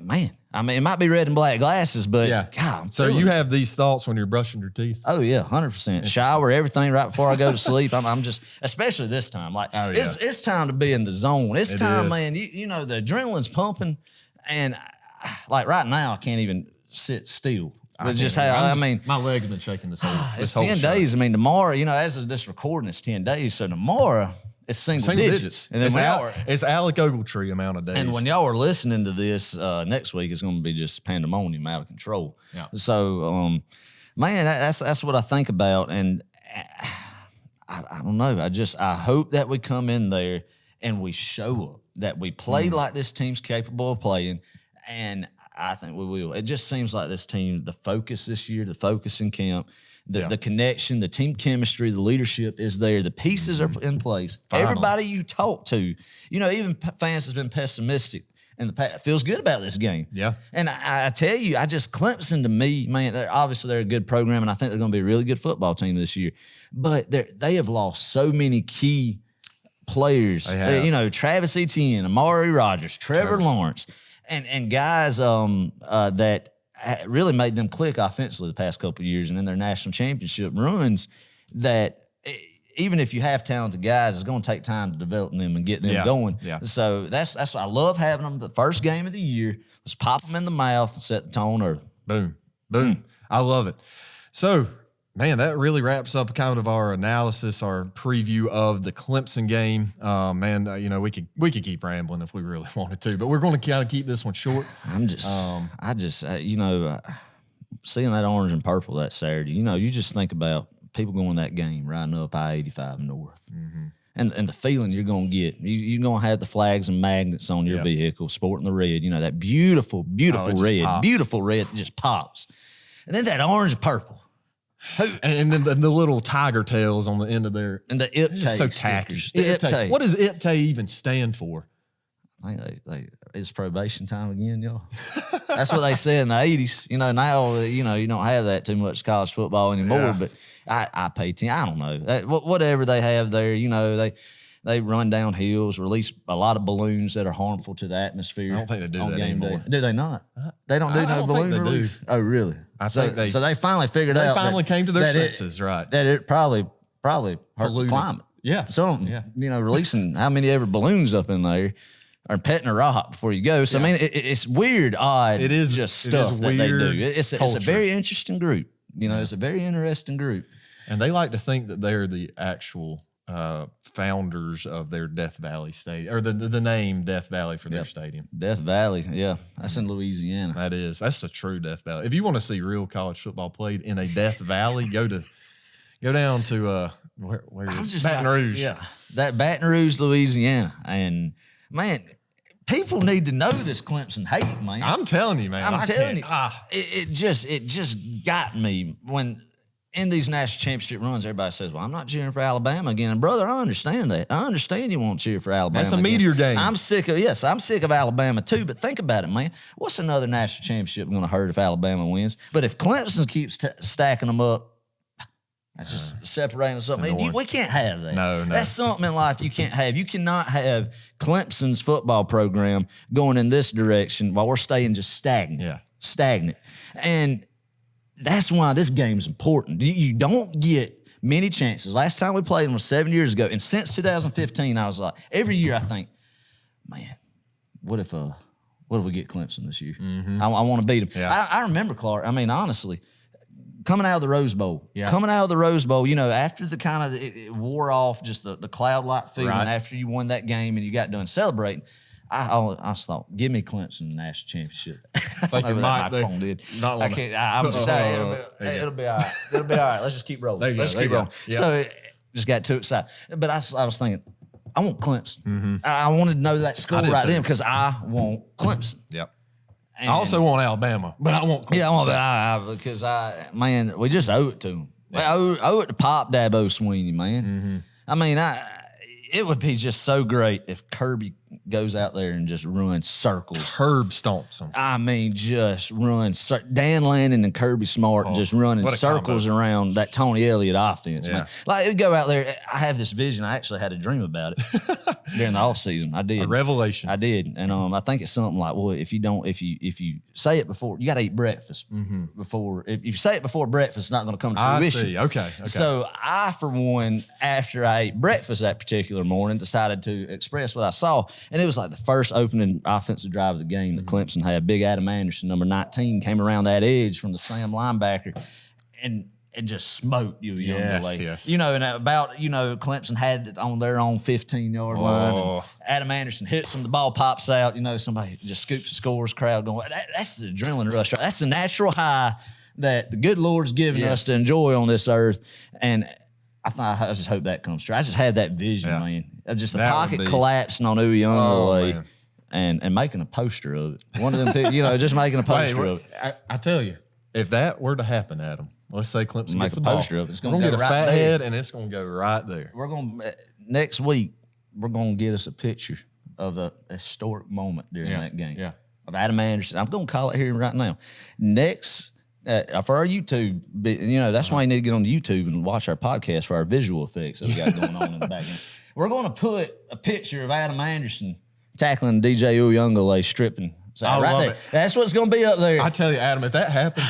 man, I mean, it might be red and black glasses, but God. So you have these thoughts when you're brushing your teeth? Oh yeah, 100%. Shower, everything right before I go to sleep. I'm just, especially this time, like it's time to be in the zone. It's time, man. The adrenaline's pumping, and like right now, I can't even sit still. But just how my leg's been shaking this whole. It's 10 days. I mean, tomorrow, as of this recording, it's 10 days. So tomorrow, it's single digits. And then it's Alec Ogletree amount of days. And when y'all are listening to this next week, it's going to be just pandemonium, out of control. Yeah. So, man, that's what I think about. And I don't know. I hope that we come in there and we show up, that we play like this team's capable of playing, and I think we will. It just seems like this team, the focus this year, the focus in camp, the connection, the team chemistry, the leadership is there. The pieces are in place. Finally. Everybody you talk to, even fans has been pessimistic in the past, feels good about this game. Yeah. And I tell you, Clemson to me, man, they're a good program, and I think they're going to be a really good football team this year. But they have lost so many key players. Travis Etienne, Amari Rogers, Trevor Lawrence. And guys that really made them click offensively the past couple of years, and in their national championship runs, that even if you have talented guys, it's going to take time to develop them and get them going. Yeah. So that's why I love having them the first game of the year. Let's pop them in the mouth and set the tone early. Boom. I love it. So man, that really wraps up kind of our analysis, our preview of the Clemson game. Man, we could keep rambling if we really wanted to, but we're going to kind of keep this one short. Seeing that orange and purple that Saturday, you just think about people going that game riding up I-85 North. Mm-hmm. And the feeling you're going to get. You're going to have the flags and magnets on your vehicle, sporting the red, that beautiful, beautiful red, beautiful red that just pops. And then that orange and purple. And then the little tiger tails on the end of their. And the IPTAY. So tacky. IPTAY. What does IPTAY even stand for? I think it's probation time again, y'all. That's what they said in the 80s. Now, you don't have that too much college football anymore, but I pay 10. I don't know. Whatever they have there, they run down hills, release a lot of balloons that are harmful to the atmosphere. I don't think they do on that game anymore. day. Do they not? They don't do no balloon release? Oh, really? So they finally figured out. They finally came to their senses, right? That it probably hurt the climate. Yeah. Something. Yeah. Releasing how many ever balloons up in there. Or petting a rock before you go. So, I mean, it's weird, odd. It is just stuff that they do. It's a very interesting group. It's a very interesting group. And they like to think that they're the actual founders of their Death Valley Stadium, or the name Death Valley for their stadium. Death Valley, yeah. That's in Louisiana. That's the true Death Valley. If you want to see real college football played in a Death Valley, go down to where is it? Baton Rouge. Yeah. That Baton Rouge, Louisiana. And man, people need to know this Clemson hate, man. I'm telling you, man. I'm telling you. It just got me when in these national championship runs, everybody says, well, I'm not cheering for Alabama again. And brother, I understand that. I understand you won't cheer for Alabama. That's a meteor game. I'm sick of Alabama too, but think about it, man. What's another national championship going to hurt if Alabama wins? But if Clemson keeps stacking them up, that's just separating us up. We can't have that. No. That's something in life you can't have. You cannot have Clemson's football program going in this direction while we're staying just stagnant. Yeah. Stagnant. And that's why this game's important. You don't get many chances. Last time we played them was 7 years ago. And since 2015, I was like, every year I think, man, what if we get Clemson this year? Mm-hmm. I want to beat them. Yeah. I remember, Clark, honestly, coming out of the Rose Bowl, after the kind of it wore off, just the cloud-like feeling after you won that game and you got done celebrating, I just thought, give me Clemson national championship. Like your microphone did. I can't. I'm just saying, it'll be all right. It'll be all right. Let's just keep rolling. Let's keep rolling. Yeah. So just got too excited. But I was thinking, I want Clemson. Mm-hmm. I wanted to know that score right then because I want Clemson. Yep. And I also want Alabama, but I want Clemson. Yeah, I want because we just owe it to them. Yeah. We owe it to Pop Dabo Sweeney, man. Mm-hmm. It would be just so great if Kirby goes out there and just runs circles. Curb stomps them. Just run. Dan Lannon and Kirby Smart just running circles around that Tony Elliott offense, man. Like, we go out there. I have this vision. I actually had a dream about it during the offseason. I did. A revelation. I did. And I think it's something like, well, if you say it before, you got to eat breakfast before. If you say it before breakfast, it's not going to come to fruition. I see. Okay. So I, for one, after I ate breakfast that particular morning, decided to express what I saw. And it was like the first opening offensive drive of the game that Clemson had. Big Adam Anderson, number 19, came around that edge from the Sam linebacker and just smoked UGA. Yes. And about, Clemson had it on their own 15-yard line. And Adam Anderson hits him, the ball pops out. Somebody just scoops the scores, crowd going, that's the adrenaline rush. That's the natural high that the good Lord's given us to enjoy on this earth. And I just hope that comes true. I just had that vision, man. Just the pocket collapsing on Uyunglele and making a poster of it. One of them, just making a poster of it. I tell you, if that were to happen, Adam, let's say Clemson make gets a the poster ball, of it. It's going to get a right fat there. head, and it's going to go right there. We're going next week. We're going to get us a picture of a historic moment during that game. Yeah, of Adam Anderson. I'm going to call it here right now. Next. For our YouTube, that's why you need to get on the YouTube and watch our podcast for our visual effects that we got going on in the back end. We're going to put a picture of Adam Anderson tackling DJ Uyunglele stripping. So I love there. it. That's what's going to be up there. I tell you, Adam, if that happens,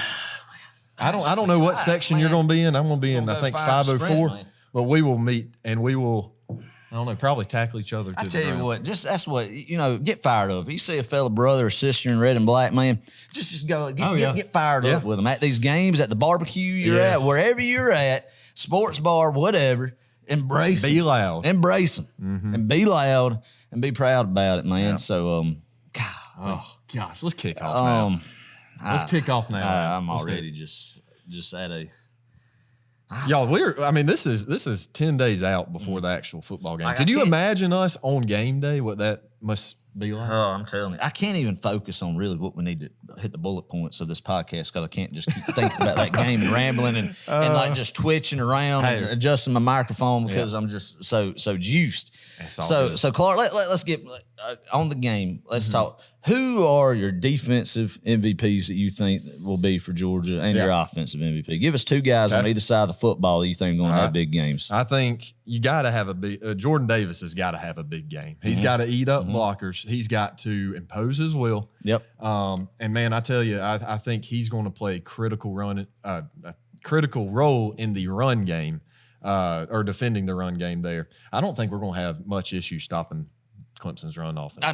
I don't know what section you're going to be in. I'm going to be in, I think, 504. But we will meet and we will I don't know, probably tackle each other. I tell you what, that's what, get fired up. You see a fellow brother or sister in red and black, man, just go, get fired up with them at these games, at the barbecue you're at, wherever you're at, sports bar, whatever, embrace them. Be loud. Embrace them and be loud and be proud about it, man. So, gosh, let's kick off now. Let's kick off now. I'm already just at a... Y'all, this is 10 days out before the actual football game. Could you imagine us on game day, what that must be like? Oh, I'm telling you. I can't even focus on really what we need to hit the bullet points of this podcast because I can't just keep thinking about that game and rambling and like just twitching around and adjusting my microphone because I'm just so juiced. So Clark, let's get on the game. Let's talk. Who are your defensive MVPs that you think will be for Georgia and your offensive MVP? Give us two guys on either side of the football that you think are going to have big games. I think you got to have a big Jordan Davis has got to have a big game. He's got to eat up blockers. He's got to impose his will. Yep. And man, I tell you, I think he's going to play a critical role in the run game or defending the run game there. I don't think we're going to have much issue stopping Clemson's run offense. I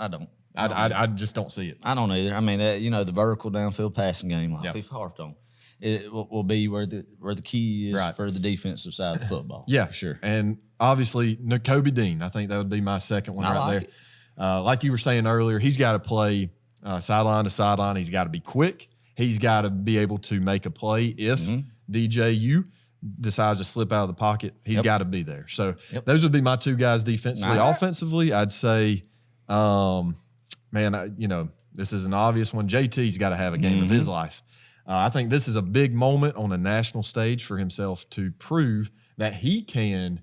don't. I just don't see it. I don't either. I mean, the vertical downfield passing game, like we've harped on, it will be where the key is for the defensive side of the football. Yeah, for sure. And obviously, Kobe Dean, I think that would be my second one there. Like you were saying earlier, he's got to play sideline to sideline. He's got to be quick. He's got to be able to make a play if DJU decides to slip out of the pocket. He's got to be there. So those would be my two guys defensively. Offensively, I'd say this is an obvious one. JT's got to have a game of his life. I think this is a big moment on a national stage for himself to prove that he can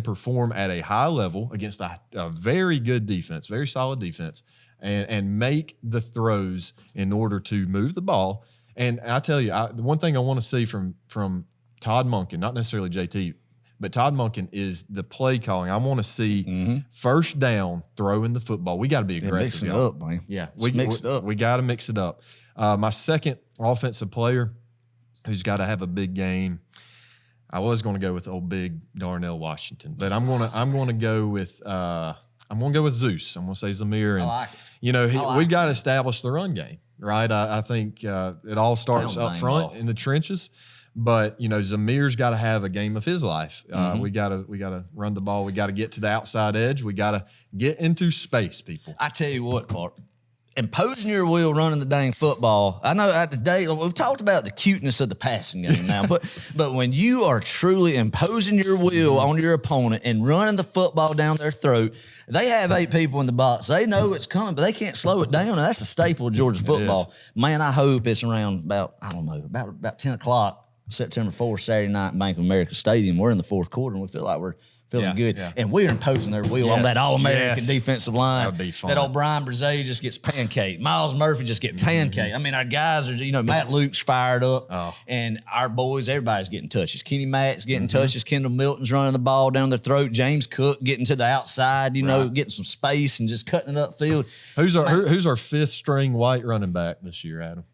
perform at a high level against a very good defense, very solid defense, and make the throws in order to move the ball. And I tell you, the one thing I want to see from Todd Monken, not necessarily JT, but Todd Monken is the play calling. I want to see first down throwing the football. We got to be aggressive. Mix it up, man. Yeah, we got to mix it up. My second offensive player who's got to have a big game. I was going to go with old big Darnell Washington, but I'm going to go with Zeus. I'm going to say Zamir, and we've got to establish the run game, right? I think it all starts up front in the trenches. But Zamir's got to have a game of his life. We gotta run the ball. We got to get to the outside edge. We got to get into space, people. I tell you what, Clark, imposing your will, running the dang football. I know today we've talked about the cuteness of the passing game now, but when you are truly imposing your will on your opponent and running the football down their throat, they have 8 people in the box. They know it's coming, but they can't slow it down. And that's a staple of Georgia football. Man, I hope it's around about 10 o'clock. September 4th, Saturday night, Bank of America Stadium. We're in the fourth quarter, and we feel like we're feeling good. Yeah. And we're imposing their will on that All-American defensive line. That would be fun. That old Brian Brzee just gets pancaked. Miles Murphy just gets pancaked. I mean, our guys are, Matt Luke's fired up. And our boys, everybody's getting touches. Kenny Matt's getting touches. Kendall Milton's running the ball down their throat. James Cook getting to the outside, getting some space and just cutting it upfield. Who's our fifth string white running back this year, Adam?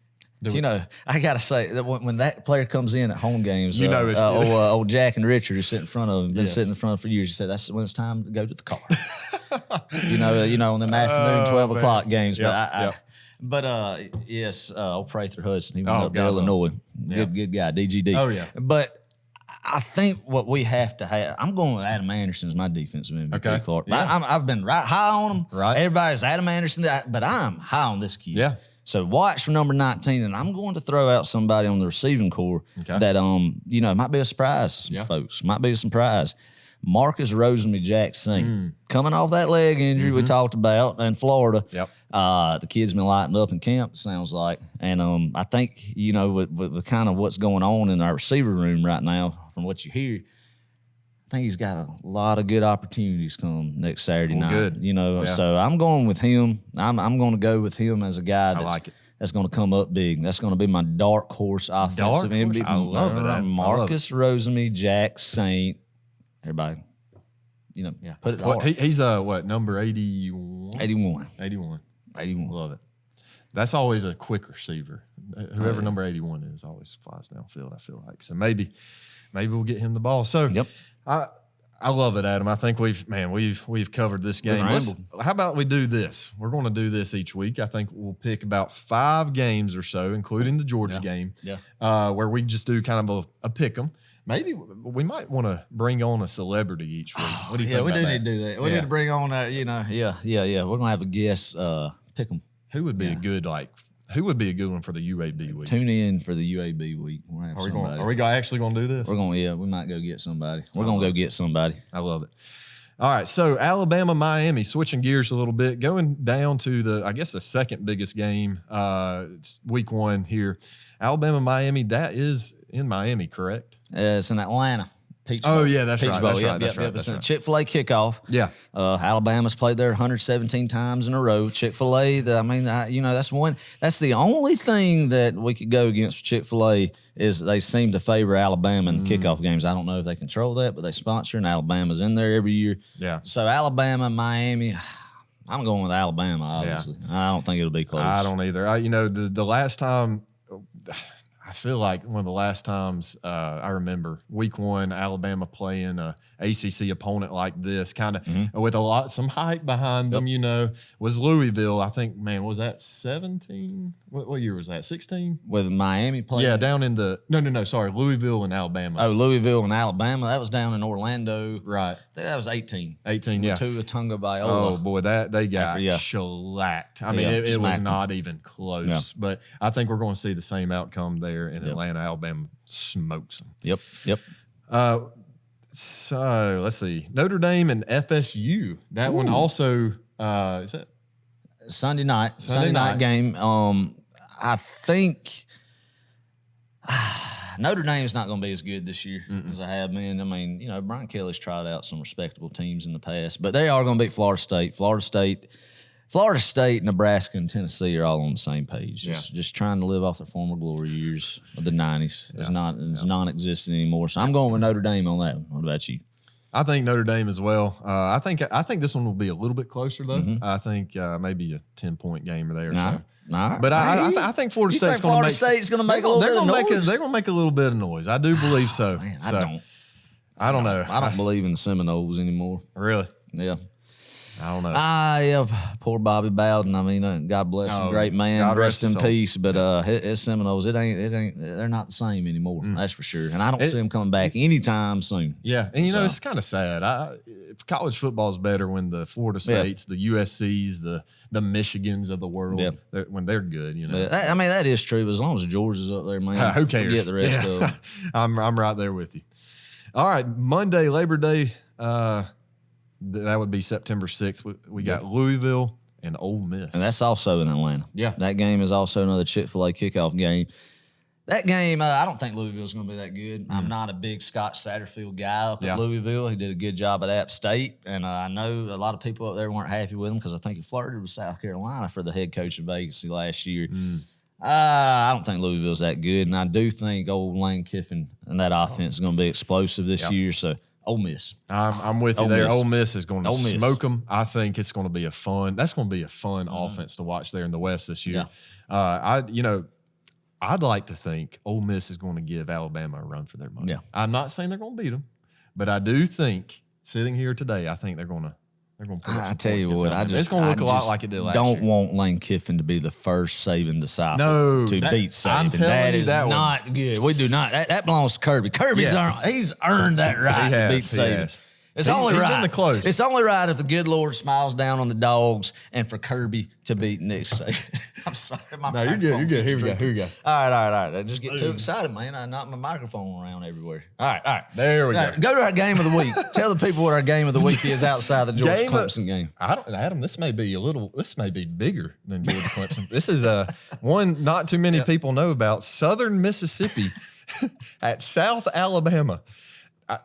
I got to say that when that player comes in at home games, old Jack and Richard who's sitting in front of him, been sitting in front of him for years. He said that's when it's time to go to the car. On them afternoon 12 o'clock games. Yes, old Prather Hudson, he went up to Illinois. Good guy, DGD. Oh yeah, but I think what we have to have, I'm going with Adam Anderson as my defensive MVP, Clark. Yeah. I've been high on him. Right, everybody's Adam Anderson, but I'm high on this kid. Yeah. So watch for number 19, and I'm going to throw out somebody on the receiving corps that might be a surprise to some folks. Might be a surprise. Marcus Rosemy-Jackson, coming off that leg injury we talked about in Florida. Yep. The kid's been lighting up in camp, it sounds like. And I think, with kind of what's going on in our receiver room right now, from what you hear, I think he's got a lot of good opportunities come next Saturday night. Good. So I'm going with him. I'm going to go with him as a guy that's going to come up big. That's going to be my dark horse offensive MVP. I love it. Marcus Rosemy-Jackson. Everybody, put it hard. He's number 81? 81. Love it. That's always a quick receiver. Whoever number 81 is always flies downfield, I feel like. So maybe we'll get him the ball. So I I love it, Adam. I think we've covered this game. How about we do this? We're going to do this each week. I think we'll pick about 5 games or so, including the Georgia game, where we just do kind of a pick 'em. Maybe we might want to bring on a celebrity each week. What do you think? We about do that? need to do that. We need to bring on, We're gonna have a guest. Pick 'em. Who would be a good one for the UAB week? Tune in for the UAB week. Are we actually going to do this? We're going. Yeah, we might go get somebody. We're gonna go get somebody. I love it. All right, so Alabama, Miami, switching gears a little bit, going down to the second biggest game, it's week 1 here. Alabama, Miami, that is in Miami, correct? It's in Atlanta. Peach Oh, Bowl. yeah, that's Peach right. Bowl. That's right. It's a Chick-fil-A kickoff. Yeah. Alabama's played there 117 times in a row. Chick-fil-A, that's one. That's the only thing that we could go against Chick-fil-A is they seem to favor Alabama in the kickoff games. I don't know if they control that, but they sponsor, and Alabama's in there every year. Yeah. So Alabama, Miami, I'm going with Alabama, obviously. Yeah. I don't think it'll be close. I don't either. The last time – I feel like one of the last times I remember week 1, Alabama playing a ACC opponent like this, kind of with some hype behind them, was Louisville. I think, was that 17? What year was that? 16? With Miami playing? Yeah, down in the Louisville and Alabama. Oh, Louisville and Alabama. That was down in Orlando. Right. I think that was 18. 18, yeah. Tua Tagovailoa. Oh, boy, they got shellacked. I mean, it was not even close. Yeah. But I think we're going to see the same outcome there in Atlanta. Alabama smokes them. Yep. So let's see. Notre Dame and FSU. That one also is that Sunday night game. I think Notre Dame's not going to be as good this year as I have been. I mean, Brian Kelly's tried out some respectable teams in the past, but they are going to beat Florida State. Florida State, Nebraska, and Tennessee are all on the same page. Just trying to live off their former glory years of the 90s. It's non-existent anymore. So I'm going with Notre Dame on that one. What about you? I think Notre Dame as well. I think this one will be a little bit closer though. I think maybe a 10-point game there. But I think Florida State's going to make a little bit of noise. They're going to make a little bit of noise. I do believe so. Man, I don't know. I don't believe in the Seminoles anymore. Really? Yeah. I don't know. Poor Bobby Bowden. I mean, God bless him, great man, God rest in peace. But his Seminoles, it ain't. They're not the same anymore. That's for sure. And I don't see them coming back anytime soon. Yeah, and it's kind of sad. College football is better when the Florida States, the USC's, the Michigans of the world, when they're good. I mean, that is true. But as long as Georgia's up there, man, who cares? Forget the rest of them. I'm right there with you. All right, Monday, Labor Day. That would be September 6th. We got Louisville and Ole Miss. And that's also in Atlanta. Yeah. That game is also another Chick-fil-A kickoff game. That game, I don't think Louisville's going to be that good. I'm not a big Scott Satterfield guy up at Louisville. He did a good job at App State. And I know a lot of people up there weren't happy with him because I think he flirted with South Carolina for the head coaching vacancy last year. I don't think Louisville's that good. And I do think old Lane Kiffin and that offense is going to be explosive this year. So, Ole Miss. I'm with you there. Ole Miss is going to smoke them. I think it's going to be a fun offense to watch there in the West this year. I'd like to think Ole Miss is going to give Alabama a run for their money. Yeah. I'm not saying they're going to beat them, but I do think sitting here today, I think they're going to put up some I tell you what, it's going to look a lot like it did last year. Don't want Lane Kiffin to be the first Saban disciple to beat Saban. I'm telling you, that is not good. We do not. That belongs to Kirby. He's earned that right to beat Saban. It's only right. It's only right if the good Lord smiles down on the Dogs and for Kirby to beat Nick Saban. I'm sorry. You're good. Here we go. All right. I just get too excited, man. I knock my microphone around everywhere. All right. There we go. Go to our game of the week. Tell the people what our game of the week is outside the Georgia Clemson game. Adam, this may be bigger than Georgia Clemson. This is one not too many people know about. Southern Mississippi at South Alabama.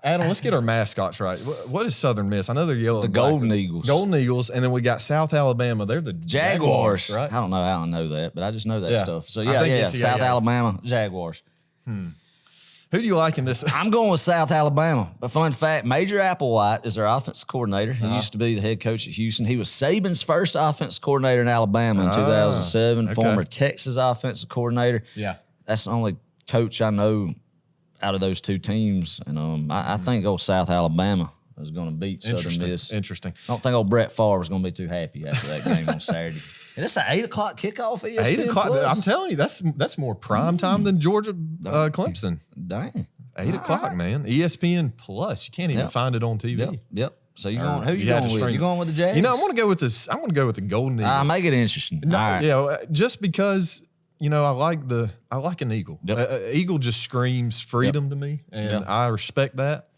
Adam, let's get our mascots right. What is Southern Miss? I know they're yellow. The Golden Eagles. Golden Eagles, and then we got South Alabama. They're the Jaguars, right? I don't know how I know that, but I just know that stuff. So yeah. South Alabama Jaguars. Who do you like in this? I'm going with South Alabama. But fun fact, Major Applewhite is their offensive coordinator. He used to be the head coach at Houston. He was Saban's first offensive coordinator in Alabama in 2007. Okay. Former Texas offensive coordinator. Yeah. That's the only coach I know out of those two teams. And I think South Alabama is going to beat Southern Miss. Interesting. I don't think old Brett Favre was going to be too happy after that game on Saturday. And it's an 8 o'clock kickoff. ESPN 8 o'clock. Plus. I'm telling you, that's more prime time than Georgia Clemson. Dang. 8 o'clock, man. ESPN Plus. You can't even find it on TV. Yep. So you going? Who you going with? You going with the Jags? You know, I'm going to go with this. I'm going to go with the Golden Eagles. Make it interesting. No, all right. Yeah, just because I like an eagle. Yep. Eagle just screams freedom to me, and I respect that.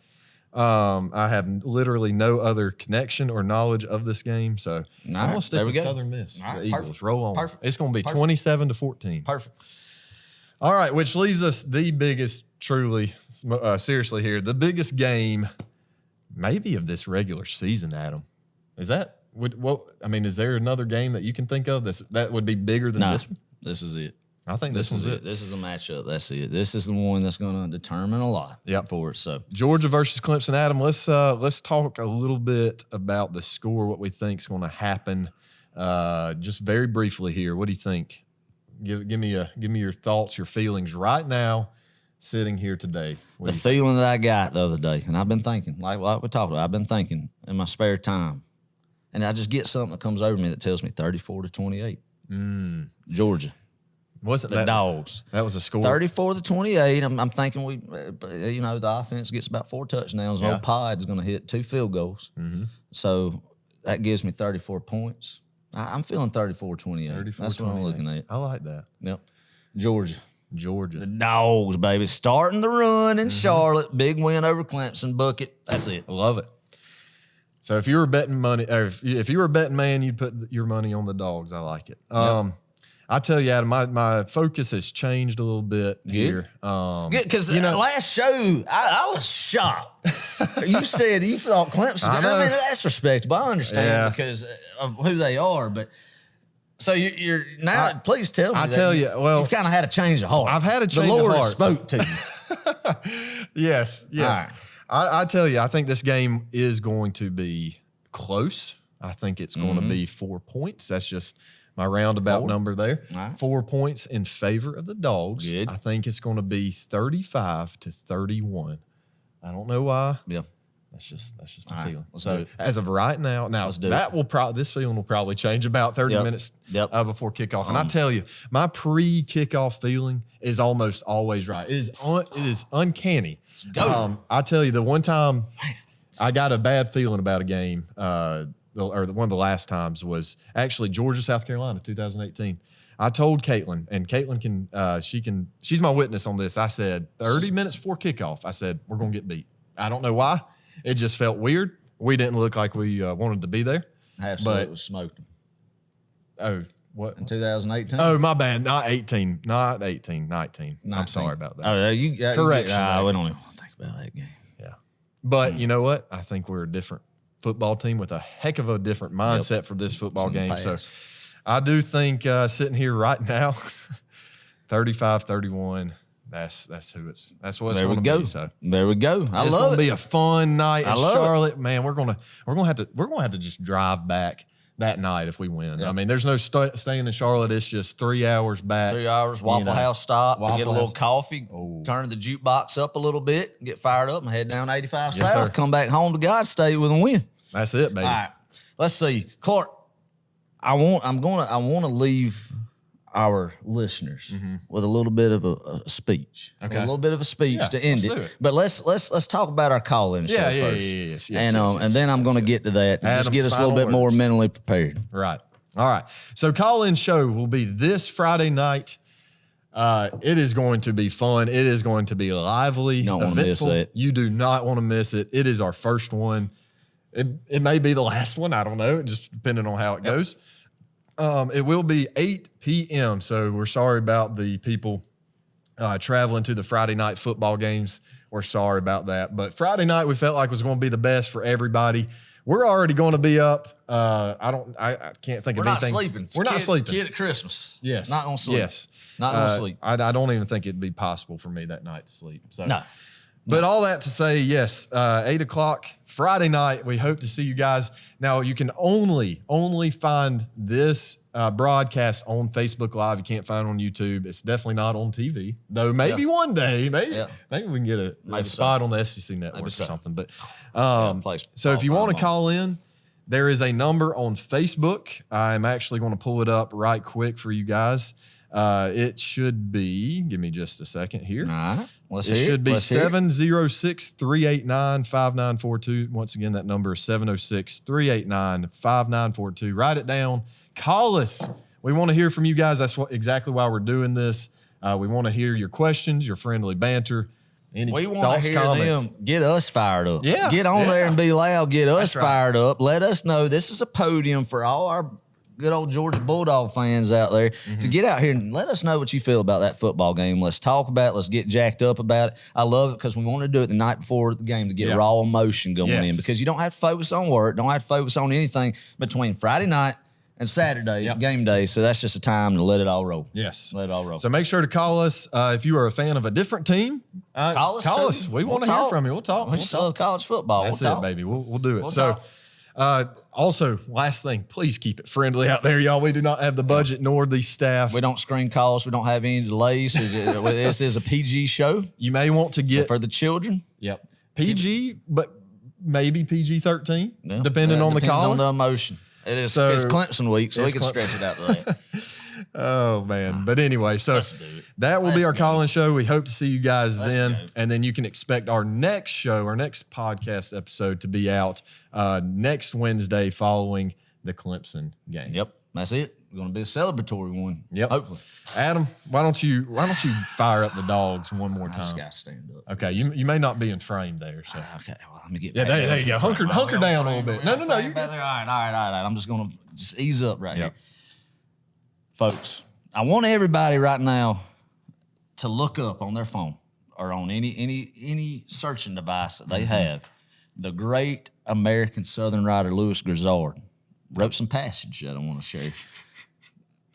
I have literally no other connection or knowledge of this game, so I'm going to stick with Southern Miss. All right, the Eagles. perfect. Roll on. Perfect. It's going to be 27-14. Perfect. All right, which leaves us the biggest, truly, seriously here, the biggest game maybe of this regular season, Adam. Is that is there another game that you can think of that would be bigger than this one? This is it. I think this is it. This is a matchup. That's it. This is the one that's going to determine a lot for it. So Georgia versus Clemson. Adam, let's talk a little bit about the score, what we think is going to happen. Just very briefly here. What do you think? Give me your thoughts, your feelings right now, sitting here today. The feeling that I got the other day, and I've been thinking, like we talked about, I've been thinking in my spare time, and I just get something that comes over me that tells me 34-28. Georgia. Wasn't the Dawgs? That was a score. 34-28. I'm thinking the offense gets about 4 touchdowns. Yeah. Old Pod is going to hit 2 field goals. Mm-hmm. So that gives me 34 points. I'm feeling 34-28. That's what I'm looking at. I like that. Yep. Georgia. The Dawgs, baby. Starting the run in Charlotte. Big win over Clemson. Bucket. That's it. I love it. So if you were betting money, or if you were a betting man, you'd put your money on the Dawgs. I like it. I tell you, Adam, my focus has changed a little bit here. Because last show, I was shocked. You said you thought Clemson. I mean, that's respectable. I understand because of who they are, but so you're now. Please tell me. I tell you, well, you've kind of had a change of heart. I've had a change of heart. The Lord spoke to you. Yes. Right. I tell you, I think this game is going to be close. I think it's going to be 4 points. That's just my roundabout number there. Right. 4 points in favor of the Dawgs. Good. I think it's going to be 35-31. I don't know why. Yeah. That's just my feeling. So as of right now, this feeling will probably change about 30 minutes before kickoff. And I tell you, my pre-kickoff feeling is almost always right. It is uncanny. I tell you, the one time I got a bad feeling about a game, one of the last times was actually Georgia, South Carolina, 2018. I told Caitlin, and Caitlin she's my witness on this. I said 30 minutes before kickoff, I said, we're going to get beat. I don't know why. It just felt weird. We didn't look like we wanted to be there. Absolutely was smoked. Oh, what? In 2018? Oh, my bad. Not 18. Not 18. 19. I'm sorry about that. Oh, correction. We don't even want to think about that game. Yeah. But you know what? I think we're a different football team with a heck of a different mindset for this football game. So I do think sitting here right now, 35-31. That's who it's. That's what it's going to be. So there we go. It's going to be a fun night in Charlotte, man. We're gonna have to just drive back that night if we win. Yep. I mean, there's no staying in Charlotte. It's just 3 hours back. 3 hours. Waffle House stop. Get a little coffee. Turn the jukebox up a little bit. Get fired up and head down 85 South. Sir. Come back home to God State with a win. That's it, baby. All right. Let's see, Clark. I want to leave our listeners with a little bit of a speech. Okay. A little bit of a speech to end it. But let's talk about our call-in show first. And then I'm going to get to that and just get us a little bit more mentally prepared. Right. All right. So call-in show will be this Friday night. It is going to be fun. It is going to be lively. You don't want to miss it. You do not want to miss it. It is our first one. It may be the last one. I don't know. Just depending on how it goes. It will be 8 p.m., so we're sorry about the people traveling to the Friday night football games. We're sorry about that. But Friday night we felt like was going to be the best for everybody. We're already going to be up. I can't think of anything. We're not sleeping. We're not sleeping. Kid at Christmas. Yes. Not going to sleep. Yes. Not going to sleep. I don't even think it'd be possible for me that night to sleep. So. No. But all that to say, yes, 8 o'clock Friday night. We hope to see you guys. Now, you can only find this broadcast on Facebook Live. You can't find it on YouTube. It's definitely not on TV, though. Maybe one day, maybe we can get a spot on the SEC network or something. But so if you want to call in, there is a number on Facebook. I'm actually going to pull it up right quick for you guys. It should be, give me just a second here. All right. It should be 706-389-5942. Once again, that number is 706-389-5942. Write it down. Call us. We want to hear from you guys. That's exactly why we're doing this. We want to hear your questions, your friendly banter. We want to hear them get us fired up. Yeah. Get on there and be loud. Get us fired up. Let us know this is a podium for all our good old Georgia Bulldog fans out there to get out here and let us know what you feel about that football game. Let's talk about it. Let's get jacked up about it. I love it because we want to do it the night before the game to get raw emotion going in, because you don't have to focus on work, don't have to focus on anything between Friday night and Saturday game day. So that's just a time to let it all roll. Yes. Let it all roll. So make sure to call us if you are a fan of a different team. Call us. We want to hear from you. We'll talk. We love college football. That's it, baby. We'll do it. Also, last thing, please keep it friendly out there, y'all. We do not have the budget nor the staff. We don't screen calls. We don't have any delays. This is a PG show. You may want to get for the children. Yep. PG, but maybe PG-13, depending on the call. Depends on the emotion. It is. It's Clemson week, so we can stretch it out to that. Oh, man. But anyway, so that will be our call-in show. We hope to see you guys then. And then you can expect our next show, our next podcast episode to be out next Wednesday following the Clemson game. Yep. That's it. We're going to be a celebratory one. Yep. Hopefully. Adam, why don't you fire up the Dawgs one more time? I just got to stand up. Okay. You may not be in frame there. So. Okay. Well, let me get back. There you go. Hunker down a little bit. No. You're all right. I'm just going to ease up right here. Folks, I want everybody right now to look up on their phone or on any searching device that they have. The great American Southern writer Louis Grizzard wrote some passage that I want to share.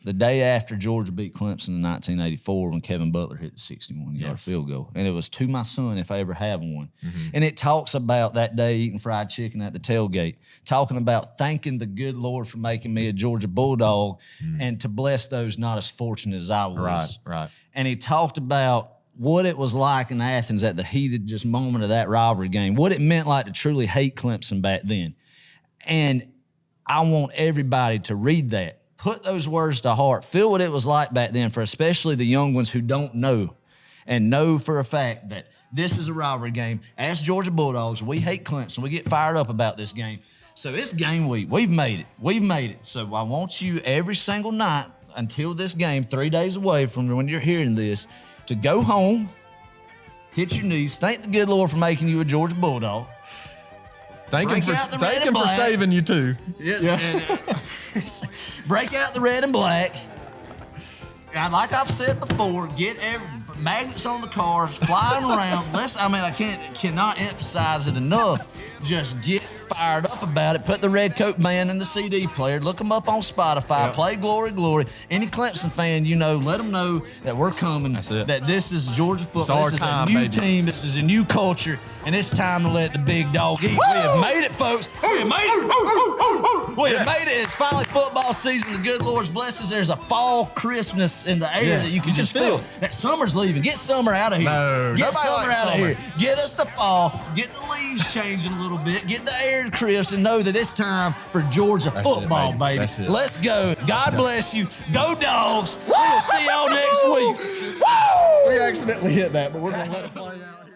The day after Georgia beat Clemson in 1984 when Kevin Butler hit the 61-yard field goal. And it was to my son, if I ever have one. And it talks about that day eating fried chicken at the tailgate, talking about thanking the good Lord for making me a Georgia Bulldog and to bless those not as fortunate as I was. Right. And he talked about what it was like in Athens at the heated just moment of that rivalry game, what it meant like to truly hate Clemson back then. And I want everybody to read that. Put those words to heart. Feel what it was like back then for especially the young ones who don't know and know for a fact that this is a rivalry game. As Georgia Bulldogs, we hate Clemson. We get fired up about this game. So it's game week. We've made it. So I want you every single night until this game, 3 days away from when you're hearing this, to go home, hit your knees, thank the good Lord for making you a Georgia Bulldog. Thank him for saving you too. Yes. Yeah. Break out the red and black. And like I've said before, get magnets on the cars, flying around. I cannot emphasize it enough. Just get fired up about it. Put the Red Coat Band in the CD player. Look them up on Spotify. Yep. Play Glory, Glory. Any Clemson fan you know, let them know that we're coming. That's it. That this is Georgia football. This is a new team. This is a new culture. And it's time to let the big dog eat. Woo! We have made it, folks. We have made it. We have made it. It's finally football season. The good Lord's blessings. There's a fall Christmas in the air that you can just feel. That summer's leaving. Get summer out of here. No, get summer out of here. Get us to fall. Get the leaves changing a little bit. Get the air crisp and know that it's time for Georgia football, baby. Let's go. God bless you. Go Dogs. We'll see y'all next week. We accidentally hit that, but we're going to let it play out.